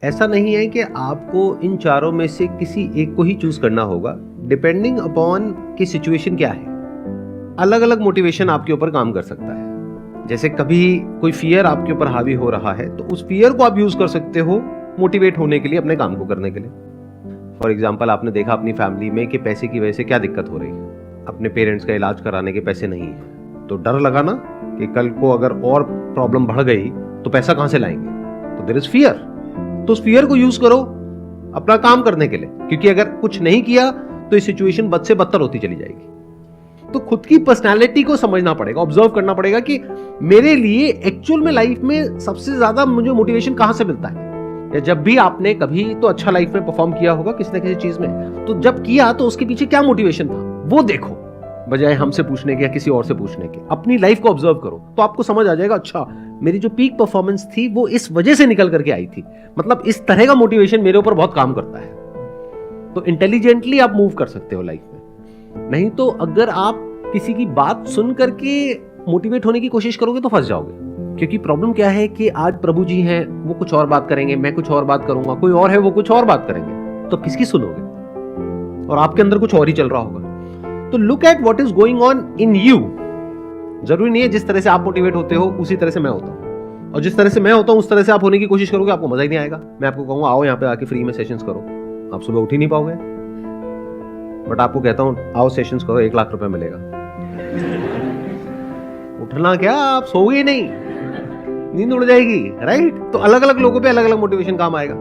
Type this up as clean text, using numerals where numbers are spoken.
ऐसा नहीं है कि आपको इन चारों में से किसी एक को ही चूज करना होगा, डिपेंडिंग अपॉन कि सिचुएशन क्या है। अलग अलग मोटिवेशन आपके ऊपर काम कर सकता है। जैसे कभी कोई फियर आपके ऊपर हावी हो रहा है तो उस फियर को आप यूज कर सकते हो मोटिवेट होने के लिए, अपने काम को करने के लिए। फॉर एग्जाम्पल, आपने देखा अपनी फैमिली में कि पैसे की वजह से क्या दिक्कत हो रही है, अपने पेरेंट्स का इलाज कराने के पैसे नहीं है, तो डर लगा ना कि कल को अगर और प्रॉब्लम बढ़ गई तो पैसा कहां से लाएंगे, तो देयर इज फियर। तो उस फियर को यूज करो अपना काम करने के लिए, क्योंकि अगर कुछ नहीं किया तो ये सिचुएशन बद से बदतर होती चली जाएगी। तो खुद की पर्सनालिटी को समझना पड़ेगा, ऑब्जर्व करना पड़ेगा कि मेरे लिए एक्चुअल में लाइफ में सबसे ज्यादा मुझे मोटिवेशन कहां से मिलता है। या जब भी आपने कभी तो अच्छा लाइफ में परफॉर्म किया होगा किसी न किसी चीज में, तो जब किया तो उसके पीछे क्या मोटिवेशन था वो देखो, बजाय हमसे पूछने के या किसी और से पूछने के। अपनी लाइफ को ऑब्जर्व करो तो आपको समझ आ जाएगा, अच्छा मेरी जो पीक परफॉर्मेंस थी वो इस वजह से निकल करके आई थी, मतलब इस तरह का मोटिवेशन मेरे ऊपर बहुत काम करता है। तो इंटेलिजेंटली आप मूव कर सकते हो लाइफ में। नहीं तो अगर आप किसी की बात सुन करके मोटिवेट होने की कोशिश करोगे तो फंस जाओगे। क्योंकि प्रॉब्लम क्या है कि आज प्रभु जी हैं, वो कुछ और बात करेंगे, मैं कुछ और बात करूंगा, कोई और है वो कुछ और बात करेंगे, तो किसकी सुनोगे? और आपके अंदर कुछ और ही चल रहा होगा। तो look at what is going on in you. जरूरी नहीं है जिस तरह से आप मोटिवेट होते हो उसी तरह से मैं होता हूं, और जिस तरह से मैं होता हूं उस तरह से आप होने की कोशिश करोगे, आपको मजा ही नहीं आएगा। मैं आपको कहूंगा आओ यहाँ पे आके फ्री में सेशंस करो, आप सुबह उठ ही नहीं पाओगे। बट आपको कहता हूं आओ सेशंस करो, 1 लाख रुपए मिलेगा। उठना क्या, आप सोओगे नहीं, नींद उड़ जाएगी, राइट? तो अलग अलग लोगों पे अलग अलग मोटिवेशन काम आएगा।